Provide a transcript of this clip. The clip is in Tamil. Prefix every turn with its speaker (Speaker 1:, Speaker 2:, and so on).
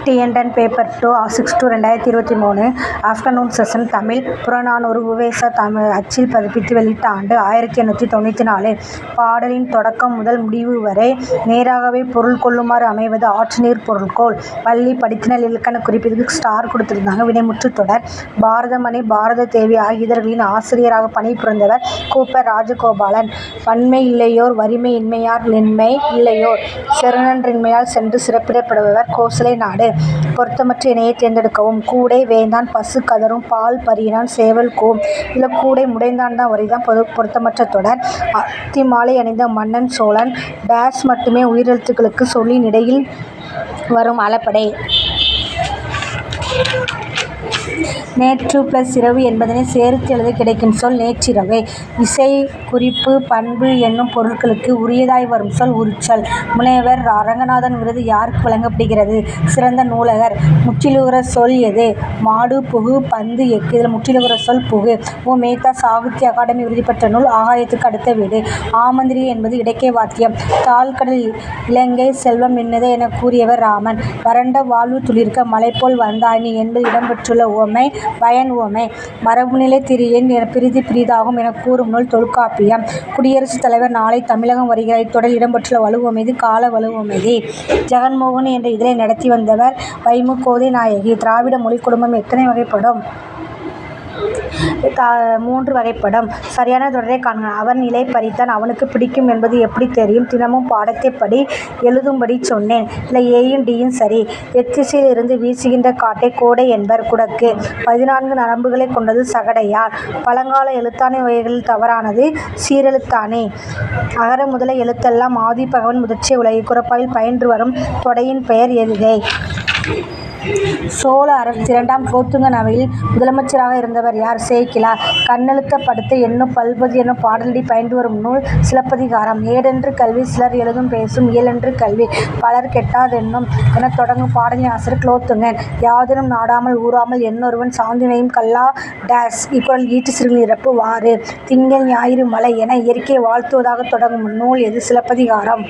Speaker 1: TN paper 2/6/2023 afternoon session Tamil Purananuru U Ve Sa. அச்சில் பதிப்பித்து வெளியிட்ட ஆண்டு 1894. பாடலின் தொடக்கம் முதல் முடிவு வரை நேராகவே பொருள் கொள்ளுமாறு அமைவது ஆற்று நீர் பொருள்கோள். பள்ளி படித்தினல் இலக்கண குறிப்பு. இதுக்கு ஸ்டார் கொடுத்திருந்தாங்க. வினைமுற்று தொடர். பாரதமணி பாரத தேவி ஆகிய இதழ்களின் ஆசிரியராக பணிபுரிந்தவர் கூப்ப ராஜகோபாலன். வன்மை இல்லையோர் வறிமை இன்மையார் நின்மை இல்லையோர் செருணன்றின்மையால் சென்று சிறப்பிடப்படுவர் கோசலை நாடு. பொருத்தமற்ற இணையை தேர்ந்தெடுக்கவும். கூடை வேந்தான் பசு கதறும் பால் பரியினான் சேவல் கூவும். இதில் கூடை முடைந்தான் தான் வரிதான் பொருத்தமற்ற தொடர். அத்திமாலை அணிந்த மன்னன் சோழன் டேஸ் மட்டுமே உயிரெழுத்துக்களுக்கு சொல்லின் இடையில் வரும் அளபடை. நேற்று + இரவு என்பதனை சேர்த்து எழுத கிடைக்கும் சொல் நேற்றிரவு. இசை குறிப்பு பண்பு என்னும் பொருட்களுக்கு உரியதாய் வரும் சொல் உரிச்சொல். முனைவர் அரங்கநாதன் விருது யாருக்கு வழங்கப்படுகிறது? சிறந்த நூலகர். முற்றிலுகர சொல் எது? மாடு புகு பந்து எக்கு. இதில் முற்றிலுகர சொல் புகு. உ. மேத்தா சாகித்ய அகாடமி விருது பெற்ற நூல் ஆகாயத்துக்கு அடுத்த வீடு. ஆமந்திரி என்பது இடைக்கை வாத்தியம். தாழ்கடல் இலங்கை செல்வம் இன்னதே என கூறியவர் ராமன். வறண்ட வாழ்வு துளிர்க்க மலைபோல் வந்தாய் நீ என்பது இடம்பெற்றுள்ள உவமை பயன் உவமை. மரபுநிலை திரியேன் பிறிது பிறிதாகும் என கூறும் நூல் தொல்காப்பியம். குடியரசுத் தலைவர் நாளை தமிழகம் வருகிறார். இத்தொடரில் இடம்பெற்றுள்ள வலுவுவமைதி கால வலுவுவமைதி. ஜெகன்மோகன் என்ற இதழை நடத்தி வந்தவர் வை.மு. கோதை நாயகி. திராவிட மொழிக் குடும்பம் எத்தனை வகைப்படும்? 3 வகைப்படும். சரியான தொடரை காண்க. அவன் இலை பறித்தான். அவனுக்கு பிடிக்கும் என்பது எப்படி தெரியும்? தினமும் பாடத்தை படி எழுதும்படி சொன்னேன். இல்லை ஏயும் டியும் சரி. எத்திசையில் இருந்து வீசுகின்ற காற்றை கோடை என்பர். குடக்கு 14 நரம்புகளை கொண்டது சகடையார். பழங்கால எழுத்தாணை வகைகளில் தவறானது சீரெழுத்தாணி. அகர முதல எழுத்தெல்லாம் ஆதி பகவன் முதற்றே உலகு. குறப்பாவில் பயின்று வரும் தொடையின் பெயர் எதுகை. சோழ அரசு 2ஆம் குலோத்துங்கன் அவையில் முதலமைச்சராக இருந்தவர் யார்? சேக்கிழார். கண்ணெழுத்த படுத்த என்னும் பல்பதி என்னும் பாடலடி பயின்று வரும் நூல் சிலப்பதிகாரம். ஏடென்று கல்வி சிலர் எழுதும் பேசும் இயலென்று கல்வி பலர் கெட்டாதென்னும் எனத் தொடங்கும் பாடலின் ஆசிரியர் குலோத்துங்கன். யாதொரும் நாடாமல் ஊராமல் என்னொருவன் சாந்தினையும் கல்லா டேஸ். இக்குறள் ஈற்று சிறுகளின் இறப்பு வாறு. திங்கள் ஞாயிறு மழை என இயற்கையை வாழ்த்துவதாக தொடங்கும் நூல் எது? சிலப்பதிகாரம்.